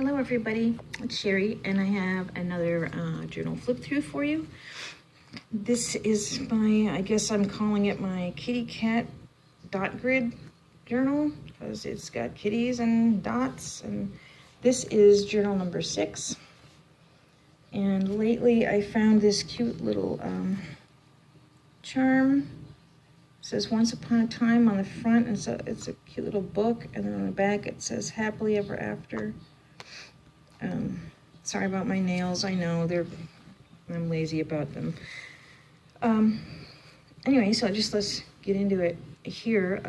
Hello everybody, it's Sherry and I have another journal flip through for you. This is my, I guess I'm calling it my kitty cat dot grid journal because it's got kitties and dots, and this is journal number 6. And lately I found this cute little charm. It says once upon a time on the front, and it's a cute little book, and then on the back it says happily ever after. Sorry about my nails. I know I'm lazy about them. Anyway, so let's get into it here.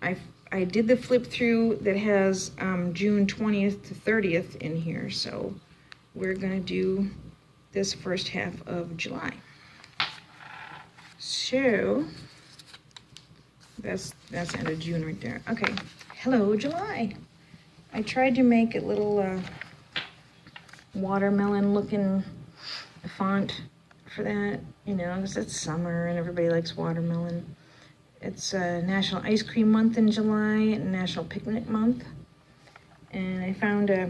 I did the flip through that has June 20th to 30th in here, so we're gonna do this first half of July. So that's end of June right there. Okay, hello July. I tried to make a little watermelon looking font for that, you know, because it's summer and everybody likes watermelon. It's National Ice Cream Month in July and National Picnic Month. And I found a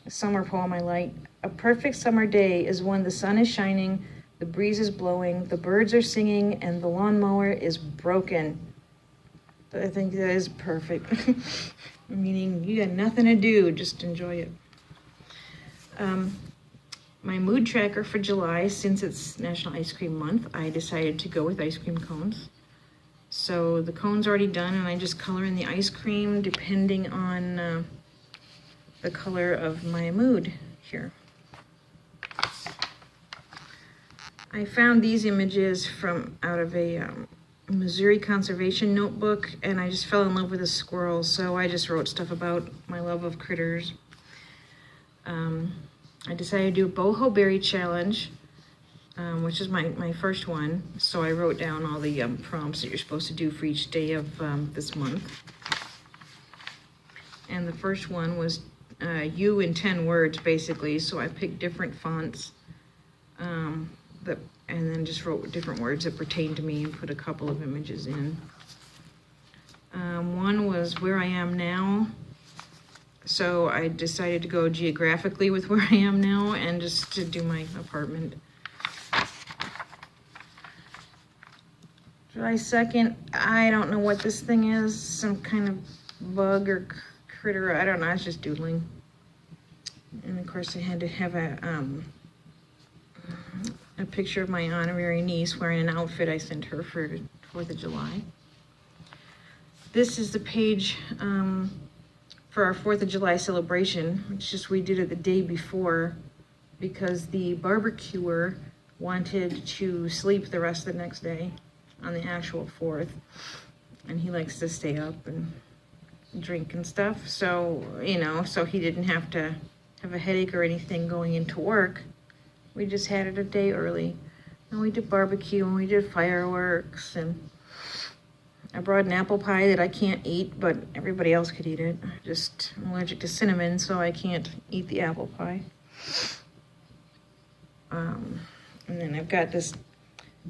summer poem I like. A perfect summer day is when the sun is shining, the breeze is blowing, the birds are singing, and the lawnmower is broken. I think that is perfect. Meaning you got nothing to do, just enjoy it. My mood tracker for July, since it's National Ice Cream Month, I decided to go with ice cream cones. So the cone's already done, and I just color in the ice cream depending on the color of my mood here. I found these images from out of a Missouri conservation notebook, and I just fell in love with a squirrel, so I just wrote stuff about my love of critters. I decided to do a Boho berry challenge, which is my first one, so I wrote down all the prompts that you're supposed to do for each day of this month. And the first one was you in 10 words, basically, so I picked different fonts and then just wrote different words that pertain to me and put a couple of images in. One was where I am now. So I decided to go geographically with where I am now and just to do my apartment. July 2nd, I don't know what this thing is. Some kind of bug or critter. I don't know, I was just doodling. And of course I had to have a picture of my honorary niece wearing an outfit I sent her for 4th of July. This is the page for our 4th of July celebration. It's just we did it the day before because the barbecuer wanted to sleep the rest of the next day on the actual 4th. And he likes to stay up and drink and stuff. So, you know, so he didn't have to have a headache or anything going into work. We just had it a day early, and we did barbecue, and we did fireworks, and I brought an apple pie that I can't eat, but everybody else could eat it. I'm allergic to cinnamon, so I can't eat the apple pie. And then I've got this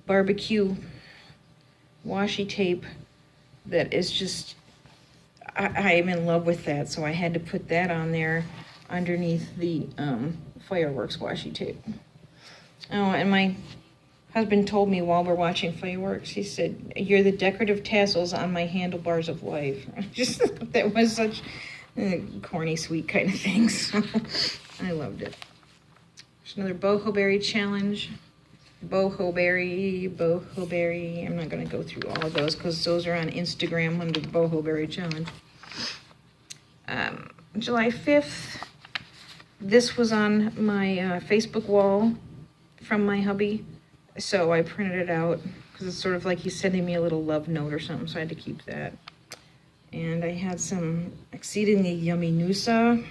barbecue washi tape that is just, I am in love with that, so I had to put that on there underneath the fireworks washi tape. Oh, and my husband told me while we're watching fireworks, he said, "You're the decorative tassels on my handlebars of life." Just that was such a corny, sweet kind of thing. So I loved it. There's another Boho berry challenge. Boho berry. I'm not going to go through all of those because those are on Instagram under the Boho berry challenge. July 5th. This was on my Facebook wall from my hubby, so I printed it out because it's sort of like he's sending me a little love note or something, so I had to keep that. And I had some exceedingly yummy nusa.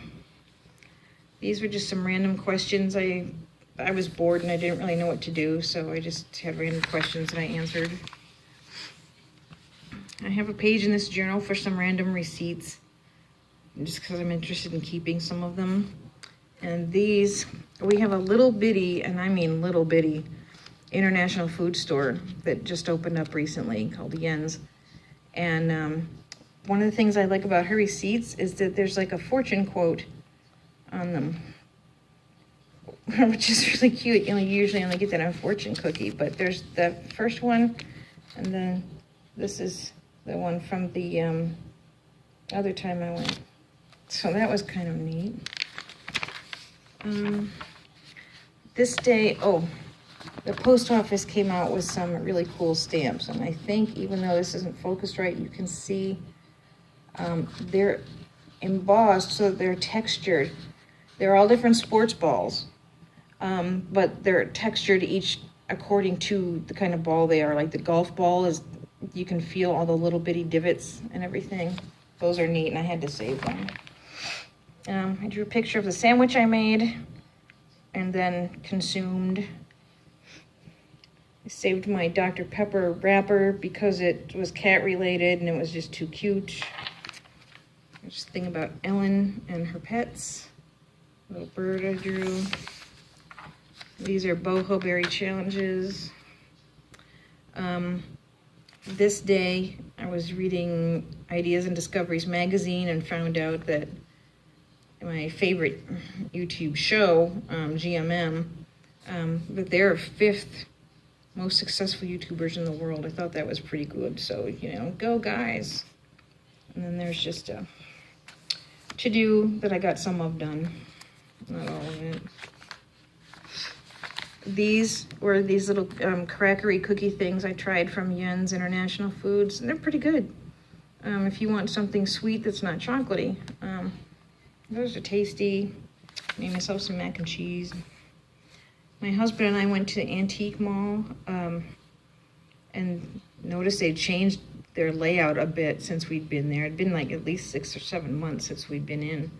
These were just some random questions. I was bored and I didn't really know what to do, so I just had random questions that I answered. I have a page in this journal for some random receipts, just because I'm interested in keeping some of them. And these, we have a little bitty, and I mean little bitty, international food store that just opened up recently called Yen's. And one of the things I like about her receipts is that there's like a fortune quote on them, which is really cute. You know, you usually only get that on a fortune cookie, but there's the first one, and then this is the one from the other time I went. So that was kind of neat. This day, the post office came out with some really cool stamps, and I think even though this isn't focused right, you can see they're embossed so that they're textured. They're all different sports balls, but they're textured each according to the kind of ball they are. Like the golf ball is, you can feel all the little bitty divots and everything. Those are neat, and I had to save them. I drew a picture of the sandwich I made and then consumed. I saved my Dr. Pepper wrapper because it was cat related and it was just too cute. There's a thing about Ellen and her pets. Little bird I drew. These are Boho berry challenges. This day I was reading Ideas and Discoveries magazine and found out that my favorite YouTube show, GMM, that they're 5th most successful YouTubers in the world. I thought that was pretty good. So, you know, go guys. And then there's just a to-do that I got some of done. Not all of it. These were these little crackery cookie things I tried from Yen's International Foods, and they're pretty good. If you want something sweet that's not chocolatey. Those are tasty. Made myself some mac and cheese. My husband and I went to the Antique Mall and noticed they changed their layout a bit since we'd been there. It'd been like at least 6 or 7 months since we'd been in.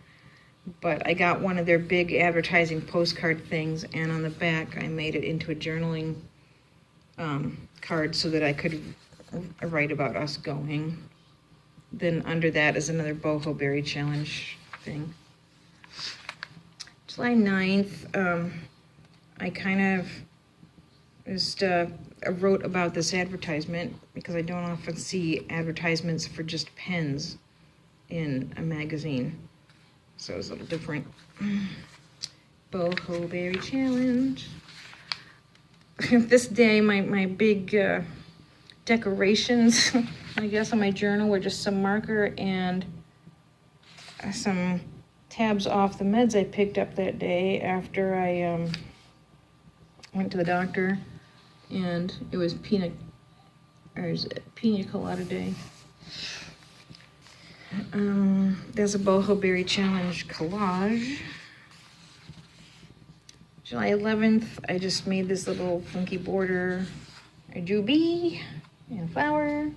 But I got one of their big advertising postcard things, and on the back I made it into a journaling card so that I could write about us going. Then under that is another Boho Berry Challenge thing. July 9th, I kind of just wrote about this advertisement because I don't often see advertisements for just pens in a magazine. So it was a little different. Boho Berry Challenge. This day, my big decorations, I guess, on my journal were just some marker and some tabs off the meds I picked up that day after I went to the doctor, and it was pina colada day. There's a Boho Berry Challenge collage. July 11th, I just made this little funky border. I drew bee and flower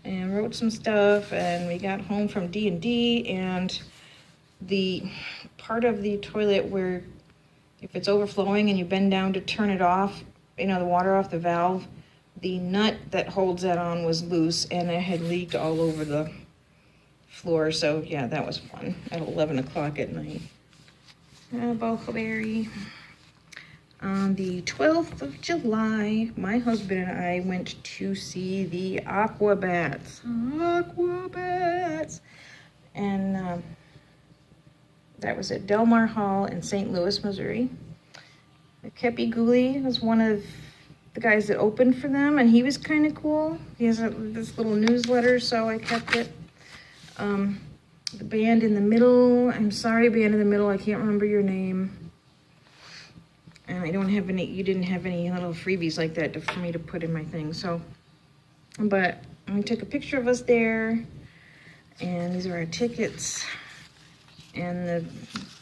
and wrote some stuff, and we got home from D&D, and the part of the toilet where if it's overflowing and you bend down to turn it off, you know, the water off the valve, the nut that holds that on was loose and it had leaked all over the floor. So yeah, that was fun at 11 o'clock at night. Boho Berry. On the 12th of July, my husband and I went to see the Aquabats. And that was at Delmar Hall in St. Louis, Missouri. Kepi Guli was one of the guys that opened for them, and he was kind of cool. He has this little newsletter, so I kept it. The band in the middle, I'm sorry, band in the middle, I can't remember your name. And I don't have any, you didn't have any little freebies like that for me to put in my thing, so. But I took a picture of us there, and these are our tickets. And the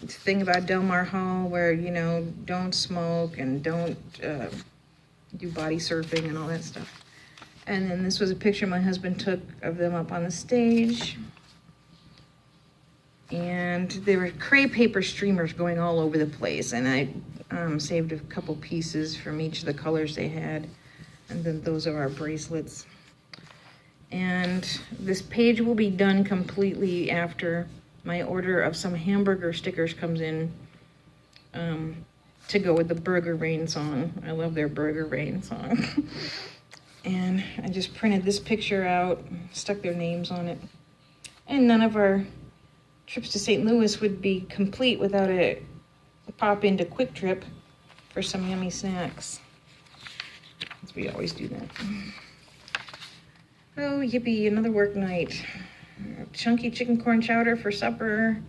thing about Delmar Hall where, you know, don't smoke and don't do body surfing and all that stuff. And then this was a picture my husband took of them up on the stage. And there were crepe paper streamers going all over the place, and I saved a couple pieces from each of the colors they had. And then those are our bracelets. And this page will be done completely after my order of some hamburger stickers comes in to go with the Burger Rain song. I love their Burger Rain song. And I just printed this picture out, stuck their names on it. And none of our trips to St. Louis would be complete without a pop into Quick Trip for some yummy snacks. We always do that. Oh, yippee, another work night. Chunky chicken corn chowder for supper.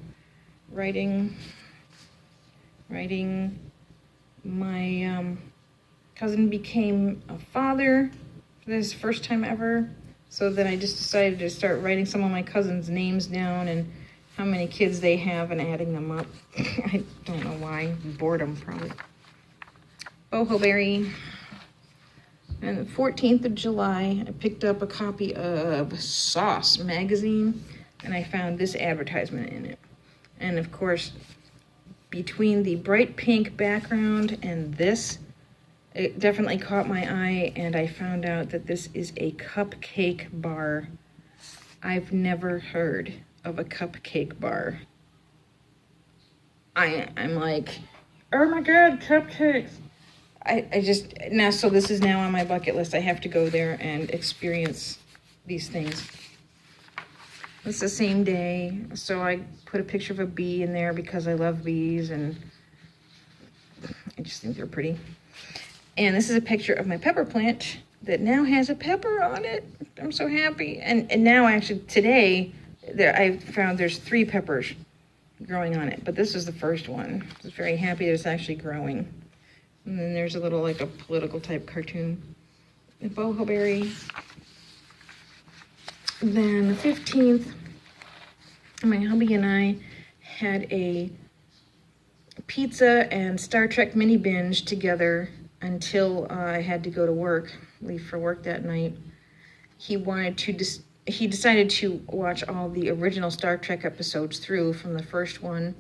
Writing my cousin became a father for this first time ever. So then I just decided to start writing some of my cousins' names down and how many kids they have and adding them up. I don't know why. Boredom, probably. Boho berry. And the 14th of July, I picked up a copy of Sauce magazine, and I found this advertisement in it. And of course, between the bright pink background and this, it definitely caught my eye, and I found out that this is a cupcake bar. I've never heard of a cupcake bar. I'm like, oh my God, cupcakes. I just, now, so this is now on my bucket list. I have to go there and experience these things. It's the same day, so I put a picture of a bee in there because I love bees, and I just think they're pretty. And this is a picture of my pepper plant that now has a pepper on it. I'm so happy. And now, actually, today, I found there's 3 peppers growing on it, but this is the first one. I was very happy that it's actually growing. And then there's a little, like a political type cartoon. A boho berry. Then the 15th, my hubby and I had a pizza and Star Trek mini binge together until I had to go to work, leave for work that night. He decided to watch all the original Star Trek episodes through from the first one.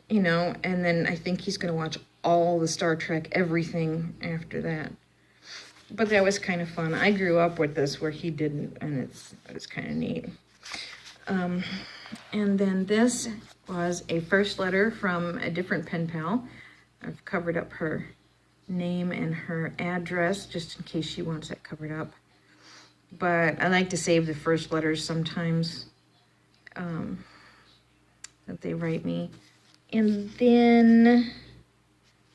You know, and then I think he's going to watch all the Star Trek, everything after that. But that was kind of fun. I grew up with this where he didn't, and it's kind of neat. And then this was a first letter from a different pen pal. I've covered up her name and her address just in case she wants that covered up. But I like to save the first letters sometimes that they write me. And then,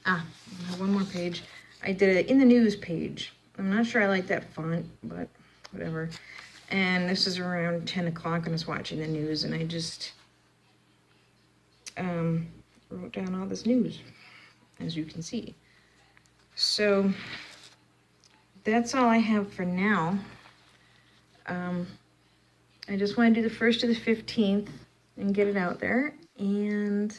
I have one more page. I did it in the news page. I'm not sure I like that font, but whatever. And this is around 10 o'clock, and I was watching the news, and I just wrote down all this news, as you can see. So that's all I have for now. I just want to do the 1st to the 15th and get it out there. And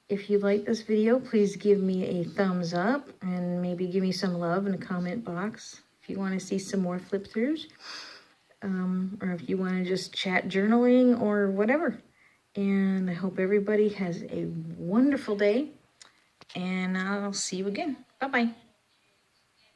if you like this video, please give me a thumbs up and maybe give me some love in the comment box if you want to see some more flip throughs, or if you want to just chat journaling or whatever. And I hope everybody has a wonderful day, and I'll see you again. Bye-bye.